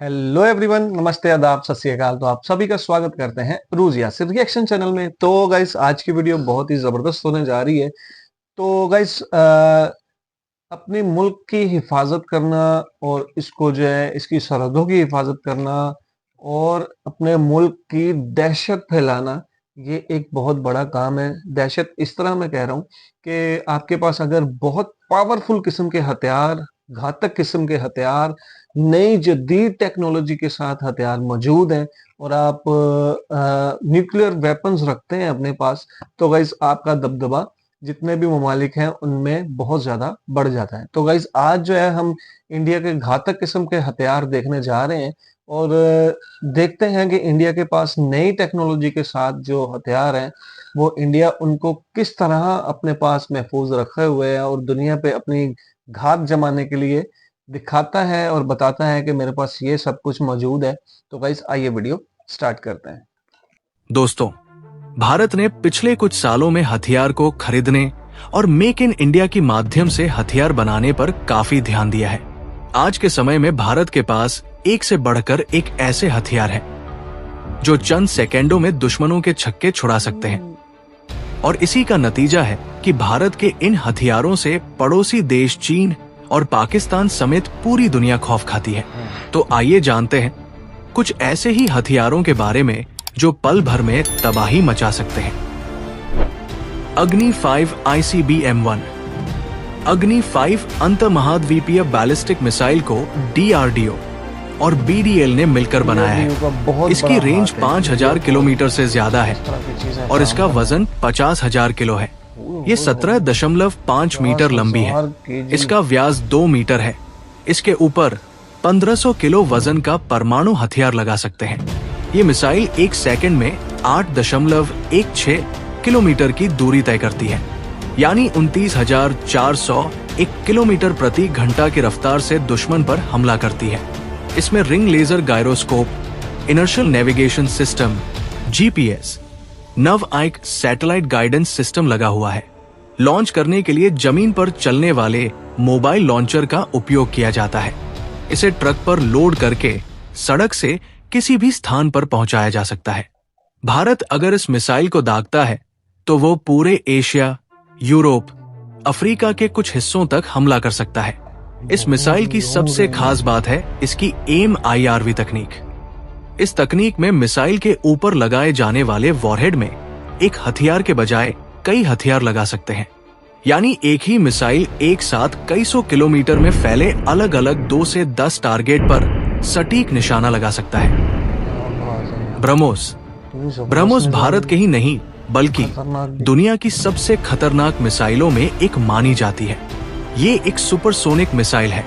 Hello everyone, नमस्ते, आदाब, सत श्री अकाल। तो आप सभी का स्वागत करते हैं रूज यासिर रिएक्शन चैनल में। तो गाइस, आज की वीडियो बहुत ही जबरदस्त होने जा रही है। तो गाइस, अपने मुल्क की हिफाजत करना और इसको जो है इसकी सरहदों की हिफाजत करना और अपने मुल्क की दहशत फैलाना, ये एक बहुत बड़ा काम है। दहशत इस तरह मैं कह रहा हूँ कि आपके पास अगर बहुत पावरफुल किस्म के हथियार, घातक किस्म के हथियार, नई जदीद टेक्नोलॉजी के साथ हथियार मौजूद हैं और आप न्यूक्लियर वेपन्स रखते हैं अपने पास, तो गाइस आपका दबदबा जितने भी ममालिक हैं उनमें बहुत ज्यादा बढ़ जाता है। तो गाइस, आज जो है हम इंडिया के घातक किस्म के हथियार देखने जा रहे हैं और देखते हैं कि इंडिया के पास नई टेक्नोलॉजी के साथ जो हथियार हैं वो इंडिया उनको किस तरह अपने पास महफूज रखे हुए है और दुनिया पे अपनी घात जमाने के लिए दिखाता है और बताता है कि मेरे पास ये सब कुछ मौजूद है। तो गाइस, आइए वीडियो स्टार्ट करते हैं। दोस्तों, भारत ने पिछले कुछ सालों में हथियार को खरीदने और मेक इन इंडिया के माध्यम से हथियार बनाने पर काफी ध्यान दिया है। आज के समय में भारत के पास एक से बढ़कर एक ऐसे हथियार हैं जो चंद सेकेंडों में दुश्मनों के छक्के छुड़ा सकते हैं। और इसी का नतीजा है कि भारत के इन हथियारों से पड़ोसी देश चीन और पाकिस्तान समेत पूरी दुनिया खौफ खाती है। तो आइए जानते हैं कुछ ऐसे ही हथियारों के बारे में जो पल भर में तबाही मचा सकते हैं। अग्नि 5 ICBM-1। अग्नि 5 अंतर्महाद्वीपीय बैलिस्टिक मिसाइल को DRDO और BDL ने मिलकर बनाया है। इसकी रेंज 5000 किलोमीटर से ज्यादा है और इसका वजन 50,000 किलो है। ये 17.5 मीटर लंबी है। इसका व्यास 2 मीटर है। इसके ऊपर 1500 किलो वजन का परमाणु हथियार लगा सकते हैं। ये मिसाइल 1 सेकंड में 8.16 किलोमीटर की दूरी तय करती है, यानी 29,401 किलोमीटर प्रति घंटा की रफ्तार से दुश्मन पर हमला करती है। इसमें ring laser gyroscope, inertial navigation system, GPS, नव आइक सैटेलाइट गाइडेंस सिस्टम लगा हुआ है। लॉन्च करने के लिए जमीन पर चलने वाले मोबाइल लॉन्चर का उपयोग किया जाता है। इसे ट्रक पर लोड करके सड़क से किसी भी स्थान पर पहुंचाया जा सकता है। भारत अगर इस मिसाइल को दागता है तो वो पूरे एशिया, यूरोप, अफ्रीका के कुछ हिस्सों तक हमला कर सकता है। इस मिसाइल की सबसे खास बात है इसकी एम IRV तकनीक। इस तकनीक में मिसाइल के ऊपर लगाए जाने वाले वॉरहेड में एक हथियार के बजाय कई हथियार लगा सकते हैं, यानी एक ही मिसाइल एक साथ कई सौ किलोमीटर में फैले अलग अलग 2 से 10 टारगेट पर सटीक निशाना लगा सकता है। ब्रह्मोस भारत के ही नहीं बल्कि दुनिया की सबसे खतरनाक मिसाइलों में एक मानी जाती है। ये एक सुपरसोनिक मिसाइल है।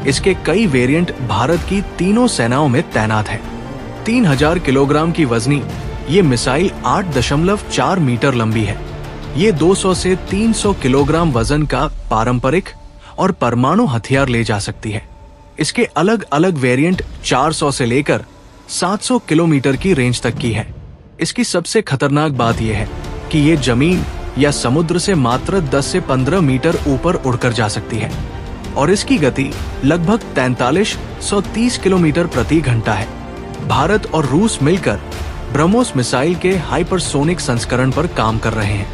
इसके कई वेरिएंट भारत की तीनों सेनाओं में तैनात है। 3000 किलोग्राम की वजनी ये मिसाइल 8.4 मीटर लंबी है। ये 200 से 300 किलोग्राम वजन का पारंपरिक और परमाणु हथियार ले जा सकती है। इसके अलग अलग वेरिएंट 400 से लेकर 700 किलोमीटर की रेंज तक की है। इसकी सबसे खतरनाक बात यह है कि ये जमीन या समुद्र से मात्र 10 से 15 मीटर ऊपर उड़कर जा सकती है और इसकी गति लगभग 4330 किलोमीटर प्रति घंटा है। भारत और रूस मिलकर ब्रह्मोस मिसाइल के हाइपरसोनिक संस्करण पर काम कर रहे हैं।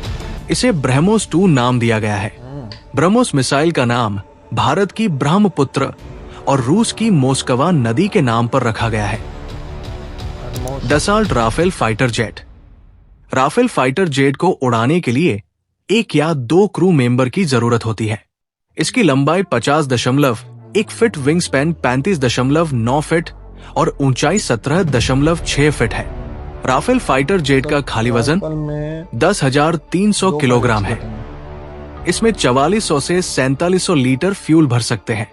इसे ब्रह्मोस 2 नाम दिया गया है। ब्रह्मोस मिसाइल का नाम भारत की ब्रह्मपुत्र और रूस की मोस्कवा नदी के नाम पर रखा गया है। Dassault Rafale fighter jet. Rafale fighter jet को उड़ाने के लिए 1 या 2 क्रू मेंबर की जरूरत होती है। इसकी लंबाई 50.1 फीट, विंग स्पैन 35.9 फीट और ऊंचाई 17.6 फीट है। राफेल फाइटर जेट का खाली वजन 10,300 किलोग्राम है। इसमें 4400 से 4700 लीटर फ्यूल भर सकते हैं।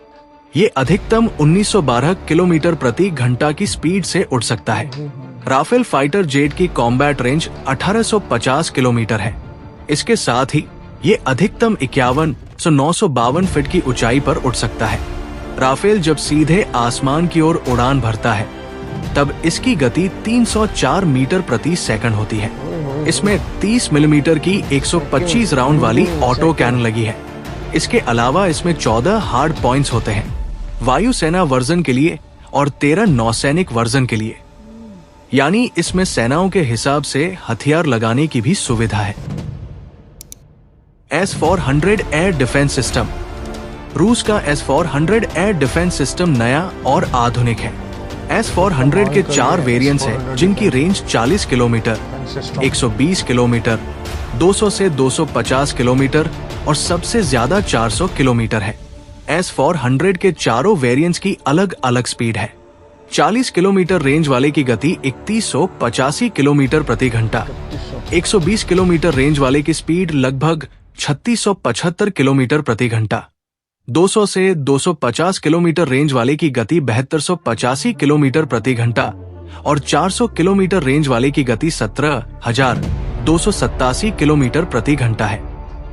ये अधिकतम 1912 किलोमीटर प्रति घंटा की स्पीड से उड़ सकता है। राफेल फाइटर जेट की कॉम्बैट रेंज 1850 किलोमीटर है। इसके साथ ही ये अधिकतम 51 से 952 फीट की ऊंचाई पर उड़ सकता है। राफेल जब सीधे आसमान की ओर उड़ान भरता है तब इसकी गति 304 मीटर प्रति सेकंड होती है। इसमें 30 मिलीमीटर की 125 राउंड वाली ऑटो कैनन लगी है। इसके अलावा इसमें 14 हार्ड पॉइंट्स होते हैं। वायुसेना वर्जन के लिए और 13 नौसैनिक वर्जन के लिए। यानी इसमें सेनाओं के हिसाब से हथियार लगाने की भी सुविधा है। S-400 air defence system. रूस का S-400 एयर डिफेंस सिस्टम नया और आधुनिक है। S-400 के 4 वेरिएंट्स हैं जिनकी रेंज 40 किलोमीटर, 120 किलोमीटर, 200 से 250 किलोमीटर और सबसे ज्यादा 400 किलोमीटर है। S-400 के चारों वेरिएंट्स की अलग अलग स्पीड है। 40 किलोमीटर रेंज वाले की गति 3185 किलोमीटर प्रति घंटा, 120 किलोमीटर रेंज वाले की स्पीड लगभग 3675 किलोमीटर प्रति घंटा, 200 से 250 किलोमीटर रेंज वाले की गति 7285 किलोमीटर प्रति घंटा और 400 किलोमीटर रेंज वाले की गति 17,287 किलोमीटर प्रति घंटा है।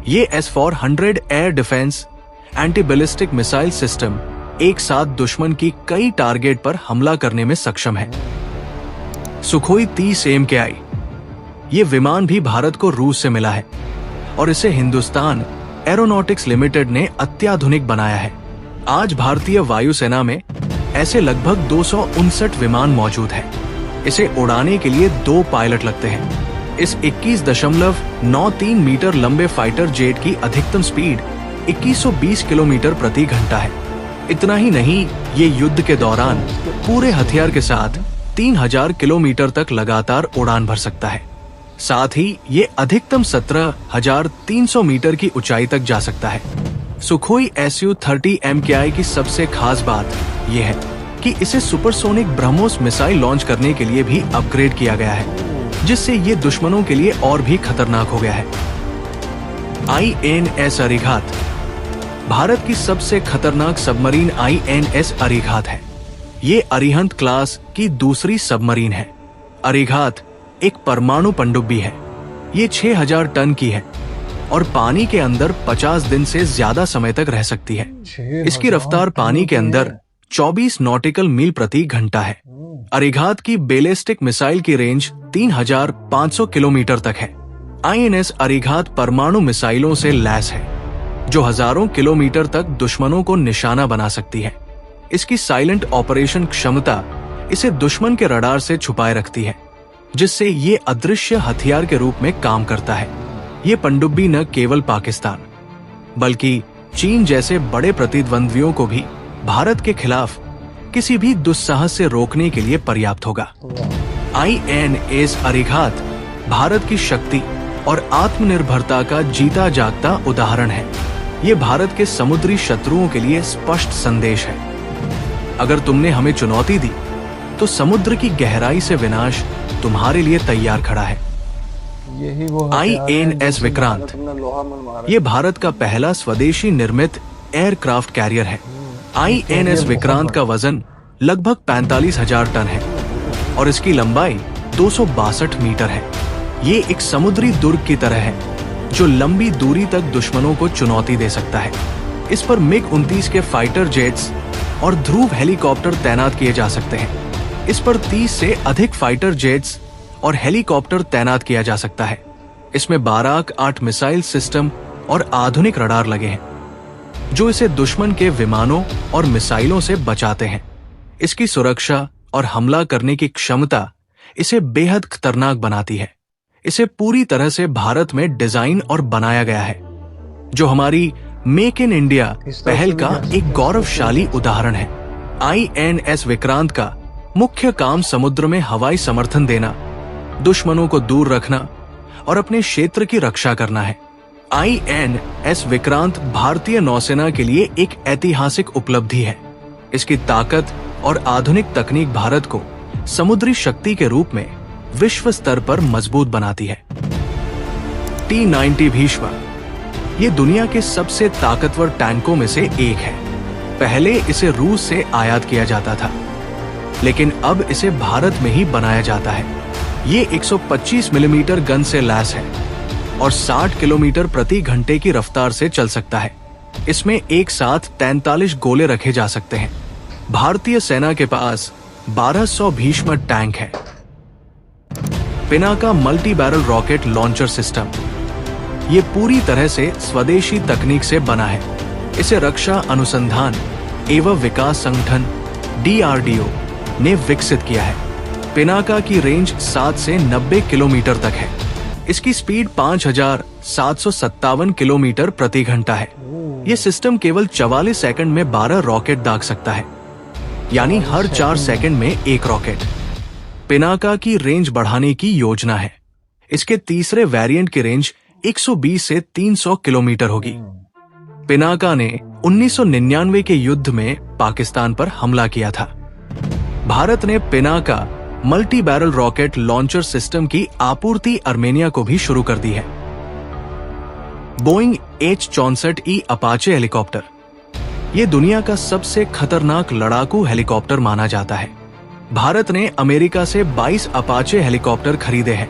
ये S-400 air defence anti ballistic missile system एक साथ दुश्मन की कई टारगेट पर हमला करने में सक्षम है। Sukhoi 30 AMKI। ये विमान भी भारत को रूस से मिला है और इसे हिंदुस्तान एरोनॉटिक्स लिमिटेड ने अत्याधुनिक बनाया है। आज भारतीय वायुसेना में ऐसे लगभग 259 विमान मौजूद हैं। इसे उड़ाने के लिए 2 पायलट लगते हैं। इस 21.93 मीटर लंबे फाइटर जेट की अधिकतम स्पीड 2120 किलोमीटर प्रति घंटा है। इतना ही नहीं, ये युद्ध के दौरान पूरे हथियार के साथ 3000 किलोमीटर तक लगातार उड़ान भर सकता है। साथ ही ये अधिकतम 17,300 मीटर की ऊंचाई तक जा सकता है। सुखोई Su-30 MKI की सबसे खास बात यह है कि इसे सुपरसोनिक ब्रह्मोस मिसाइल लॉन्च करने के लिए भी अपग्रेड किया गया है, जिससे ये दुश्मनों के लिए और भी खतरनाक हो गया है। INS अरिघात। भारत की सबसे खतरनाक सबमरीन INS अरिघात है। ये अरिहंत क्लास की दूसरी सबमरीन है। अरिघात एक परमाणु पनडुब्बी है। ये 6000 टन की है और पानी के अंदर 50 दिन से ज्यादा समय तक रह सकती है। इसकी रफ्तार पानी के अंदर 24 नॉटिकल मील प्रति घंटा है। अरिघात की बैलिस्टिक मिसाइल की रेंज 3500 किलोमीटर तक है। INS अरिघात परमाणु मिसाइलों से लैस है, जो हजारों किलोमीटर तक दुश्मनों को निशाना बना सकती है। इसकी साइलेंट ऑपरेशन क्षमता इसे दुश्मन के रडार से छुपाए रखती है, जिससे ये अदृश्य हथियार के रूप में काम करता है। ये पनडुब्बी न केवल पाकिस्तान बल्कि चीन जैसे बड़े प्रतिद्वंद्वियों को भी भारत के खिलाफ किसी भी दुस्साहस से रोकने के लिए पर्याप्त होगा। INS अरिघात भारत की शक्ति और आत्मनिर्भरता का जीता जागता उदाहरण है। ये भारत के समुद्री शत्रुओं के लिए स्पष्ट संदेश है। अगर तुमने हमें चुनौती दी तो समुद्र की गहराई से विनाश तुम्हारे लिए तैयार खड़ा है। यही वो INS विक्रांत। ये भारत का पहला स्वदेशी निर्मित एयरक्राफ्ट कैरियर है। INS विक्रांत का वजन लगभग 45,000 टन है और इसकी लंबाई 262 मीटर है। ये एक समुद्री दुर्ग की तरह है, जो लंबी दूरी तक दुश्मनों को चुनौती दे सकता है। इस पर MiG-29 के फाइटर जेट्स और ध्रुव हेलीकॉप्टर तैनात किए जा सकते हैं। इस पर 30 से अधिक फाइटर जेट्स और हेलीकॉप्टर तैनात किया जा सकता है। इसमें बाराक 8 मिसाइल सिस्टम और आधुनिक रडार लगे हैं, जो इसे दुश्मन के विमानों और मिसाइलों से बचाते हैं। इसकी सुरक्षा और हमला करने की क्षमता इसे बेहद खतरनाक बनाती है। इसे पूरी तरह से भारत में डिजाइन और बनाया गया है, जो हमारी मेक इन इंडिया पहल का एक गौरवशाली उदाहरण है। INS विक्रांत का मुख्य काम समुद्र में हवाई समर्थन देना, दुश्मनों को दूर रखना और अपने क्षेत्र की रक्षा करना है। INS विक्रांत भारतीय नौसेना के लिए एक ऐतिहासिक उपलब्धि है। इसकी ताकत और आधुनिक तकनीक भारत को समुद्री शक्ति के रूप में विश्व स्तर पर मजबूत बनाती है। T-90 भीष्म। ये दुनिया के सबसे ताकतवर टैंकों में से एक है। पहले इसे रूस से आयात किया जाता था, लेकिन अब इसे भारत में ही बनाया जाता है। ये 125 मिलीमीटर गन से लैस है और 60 किलोमीटर प्रति घंटे की रफ्तार से चल सकता है। इसमें एक साथ 43 गोले रखे जा सकते हैं। भारतीय सेना के पास 1200 भीष्म टैंक है। Pinaka multi barrel rocket launcher system. ये पूरी तरह से स्वदेशी तकनीक से बना है। इसे रक्षा अनुसंधान एवं विकास संगठन DRDO ने विकसित किया है। पिनाका की रेंज 7 से 90 किलोमीटर तक है। इसकी स्पीड 5,757 किलोमीटर प्रति घंटा है। यह सिस्टम केवल 44 सेकंड में 12 रॉकेट दाग सकता है, यानी हर 4 सेकंड में एक रॉकेट। पिनाका की रेंज बढ़ाने की योजना है। इसके तीसरे वेरिएंट की रेंज 120 से 300 किलोमीटर होगी। पिनाका ने 1999 के युद्ध में पाकिस्तान पर हमला किया था। भारत ने Pinaka multi barrel rocket launcher system की आपूर्ति आर्मेनिया को भी शुरू कर दी है। बोइंग H-64E अपाचे हेलीकॉप्टर, ये दुनिया का सबसे खतरनाक लड़ाकू हेलीकॉप्टर माना जाता है। भारत ने अमेरिका से 22 अपाचे हेलीकॉप्टर खरीदे हैं।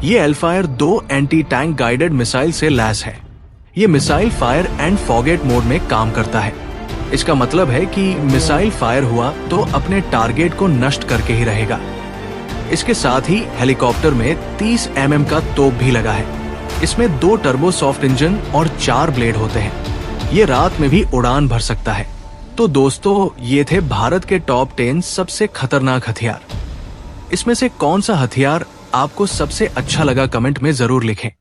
ये एल्फायर 2 एंटी टैंक गाइडेड मिसाइल से लैस है। ये missile fire and forget mode में काम करता है। इसका मतलब है कि मिसाइल फायर हुआ तो अपने टारगेट को नष्ट करके ही रहेगा। इसके साथ ही हेलीकॉप्टर में 30 mm का तोप भी लगा है। इसमें 2 टर्बो सॉफ्ट इंजन और 4 ब्लेड होते हैं। ये रात में भी उड़ान भर सकता है। तो दोस्तों, ये थे भारत के टॉप 10 सबसे खतरनाक हथियार। इसमें से कौन सा हथियार आपको सबसे अच्छा लगा, कमेंट में जरूर लिखें।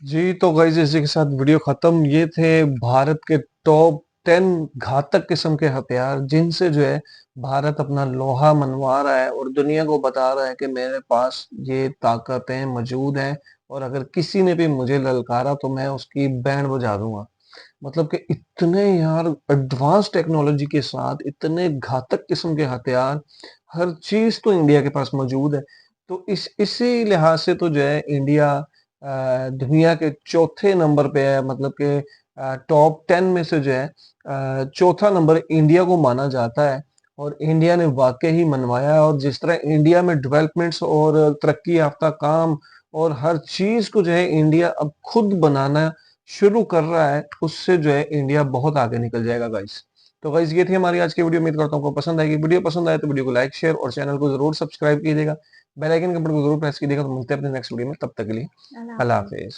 जी तो गाइस, इसी के साथ वीडियो खत्म। ये थे भारत के टॉप 10 घातक किस्म के हथियार, जिनसे जो है भारत अपना लोहा मनवा रहा है और दुनिया को बता रहा है कि मेरे पास ये ताकतें मौजूद हैं, और अगर किसी ने भी मुझे ललकारा तो मैं उसकी बैंड बजा दूंगा। मतलब कि इतने यार एडवांस टेक्नोलॉजी के साथ इतने घातक किस्म के हथियार, हर चीज तो इंडिया के पास मौजूद है। तो इसी लिहाज से तो जो है इंडिया दुनिया के चौथे नंबर पे है। मतलब कि टॉप 10 में से जो है चौथा नंबर इंडिया को माना जाता है, और इंडिया ने वाकई ही मनवाया है। और जिस तरह इंडिया में डेवलपमेंट्स और तरक्की याफ्ता काम और हर चीज को जो है इंडिया अब खुद बनाना शुरू कर रहा है, उससे जो है इंडिया बहुत आगे निकल जाएगा गाइस। तो गाइस, ये थी हमारी आज की वीडियो। उम्मीद करता हूँ आपको पसंद आएगी। वीडियो पसंद आए तो वीडियो को लाइक, शेयर और चैनल को जरूर सब्सक्राइब कीजिएगा। बेल आइकन के बटन को जरूर प्रेस कीजिएगा। तो मिलते हैं अपने नेक्स्ट वीडियो में, तब तक के लिए अल्लाह हाफिज।